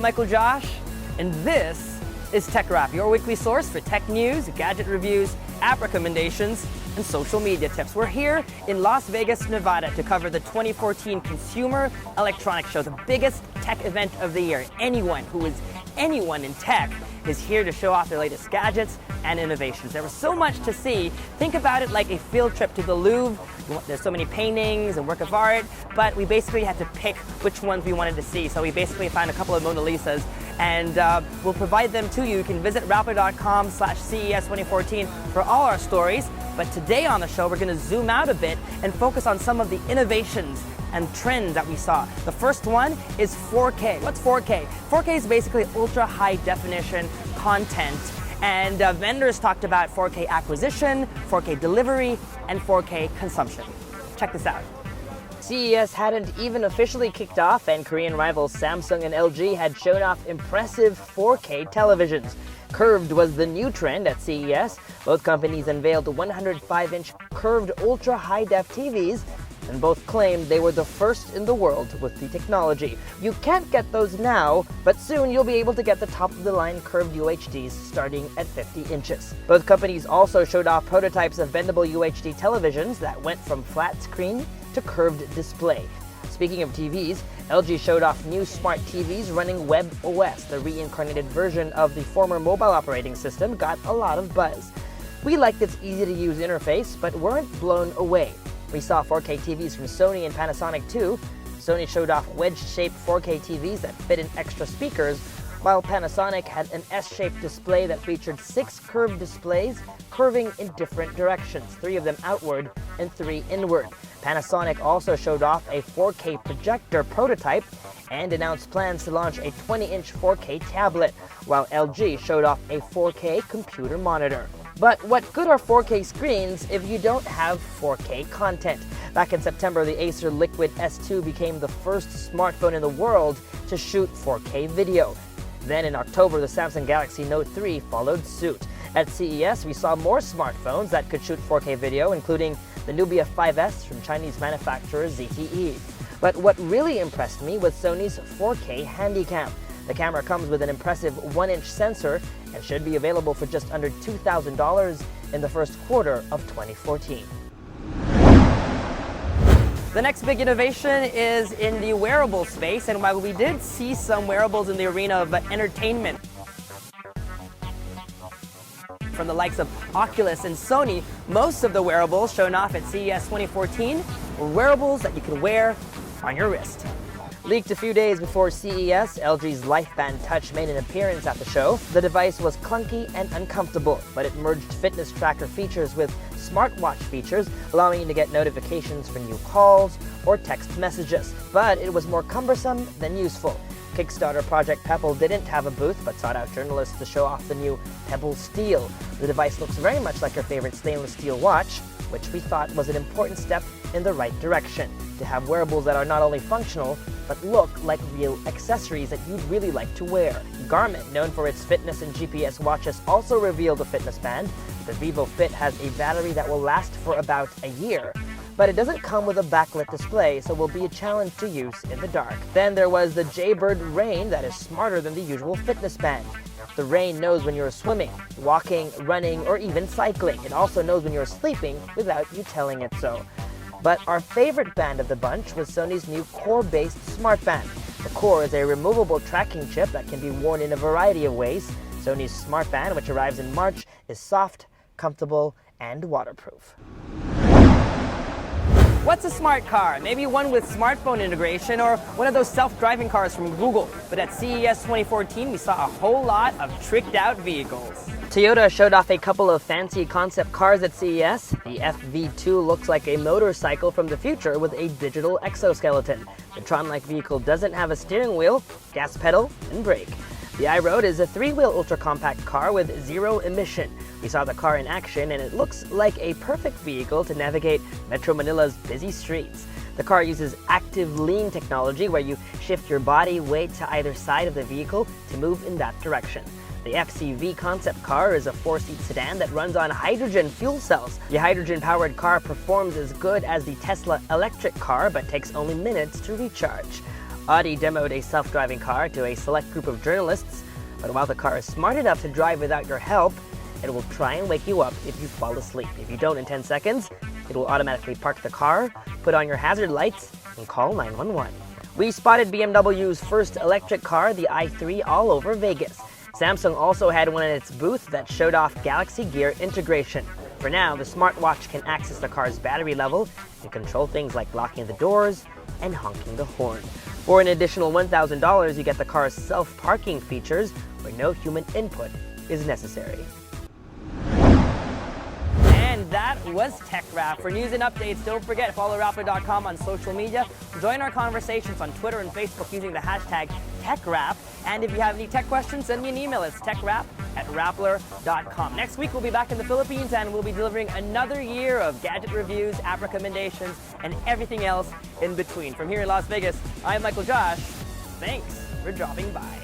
Michael Josh, and this is TechRap, your weekly source for tech news, gadget reviews, app recommendations, and social media tips. We're here in Las Vegas, Nevada to cover the 2014 Consumer Electronics Show, the biggest tech event of the year. Anyone in tech is here to show off their latest gadgets and innovations. There was so much to see. Think about it like a field trip to the Louvre. There's so many paintings and work of art, but we basically had to pick which ones we wanted to see. So we basically found a couple of Mona Lisas, and we'll provide them to you. You can visit rappler.com/CES 2014 for all our stories. But today on the show, we're going to zoom out a bit and focus on some of the innovations and trends that we saw. The first one is 4K. What's 4K? 4K is basically ultra high definition content, and vendors talked about 4K acquisition, 4K delivery, and 4K consumption. Check this out. CES hadn't even officially kicked off, and Korean rivals Samsung and LG had shown off impressive 4K televisions. Curved was the new trend at CES. Both companies unveiled 105-inch curved ultra high-def TVs, and both claimed they were the first in the world with the technology. You can't get those now, but soon you'll be able to get the top-of-the-line curved UHDs starting at 50 inches. Both companies also showed off prototypes of bendable UHD televisions that went from flat screen to curved display. Speaking of TVs, LG showed off new smart TVs running WebOS. The reincarnated version of the former mobile operating system got a lot of buzz. We liked its easy-to-use interface, but weren't blown away. We saw 4K TVs from Sony and Panasonic too. Sony showed off wedge-shaped 4K TVs that fit in extra speakers, while Panasonic had an S-shaped display that featured 6 curved displays curving in different directions, 3 of them outward and 3 inward. Panasonic also showed off a 4K projector prototype and announced plans to launch a 20-inch 4K tablet, while LG showed off a 4K computer monitor. But what good are 4K screens if you don't have 4K content? Back in September, the Acer Liquid S2 became the first smartphone in the world to shoot 4K video. Then in October, the Samsung Galaxy Note 3 followed suit. At CES, we saw more smartphones that could shoot 4K video, including the Nubia 5S from Chinese manufacturer ZTE. But what really impressed me was Sony's 4K Handycam. The camera comes with an impressive 1-inch sensor and should be available for just under $2,000 in the first quarter of 2014. The next big innovation is in the wearable space, and while we did see some wearables in the arena of entertainment from the likes of Oculus and Sony, most of the wearables shown off at CES 2014 were wearables that you could wear on your wrist. Leaked a few days before CES, LG's LifeBand Touch made an appearance at the show. The device was clunky and uncomfortable, but it merged fitness tracker features with smartwatch features, allowing you to get notifications for new calls or text messages. But it was more cumbersome than useful. Kickstarter Project Pebble didn't have a booth, but sought out journalists to show off the new Pebble Steel. The device looks very much like your favorite stainless steel watch, which we thought was an important step in the right direction, to have wearables that are not only functional, but look like real accessories that you'd really like to wear. Garmin, known for its fitness and GPS watches, also revealed a fitness band. The Vivo Fit has a battery that will last for about a year, but it doesn't come with a backlit display, so will be a challenge to use in the dark. Then there was the Jaybird Rain that is smarter than the usual fitness band. The Rain knows when you're swimming, walking, running, or even cycling. It also knows when you're sleeping without you telling it so. But our favorite band of the bunch was Sony's new Core-based smart band. The Core is a removable tracking chip that can be worn in a variety of ways. Sony's smart band, which arrives in March, is soft, comfortable, and waterproof. What's a smart car? Maybe one with smartphone integration, or one of those self-driving cars from Google. But at CES 2014, we saw a whole lot of tricked-out vehicles. Toyota showed off a couple of fancy concept cars at CES. The FV2 looks like a motorcycle from the future with a digital exoskeleton. The Tron-like vehicle doesn't have a steering wheel, gas pedal, and brake. The iRoad is a 3-wheel ultra-compact car with 0 emission. We saw the car in action, and it looks like a perfect vehicle to navigate Metro Manila's busy streets. The car uses active lean technology, where you shift your body weight to either side of the vehicle to move in that direction. The FCV concept car is a 4-seat sedan that runs on hydrogen fuel cells. The hydrogen-powered car performs as good as the Tesla electric car, but takes only minutes to recharge. Audi demoed a self-driving car to a select group of journalists, but while the car is smart enough to drive without your help, it will try and wake you up if you fall asleep. If you don't in 10 seconds, it will automatically park the car, put on your hazard lights, and call 911. We spotted BMW's first electric car, the i3, all over Vegas. Samsung also had one at its booth that showed off Galaxy Gear integration. For now, the smartwatch can access the car's battery level and control things like locking the doors and honking the horn. For an additional $1,000, you get the car's self-parking features where no human input is necessary. And that was TechRap. For news and updates, don't forget to follow Rappler.com on social media. Join our conversations on Twitter and Facebook using the hashtag TechRap. And if you have any tech questions, send me an email. It's techrap@Rappler.com. Next week, we'll be back in the Philippines and we'll be delivering another year of gadget reviews, app recommendations, and everything else in between. From here in Las Vegas, I'm Michael Josh. Thanks for dropping by.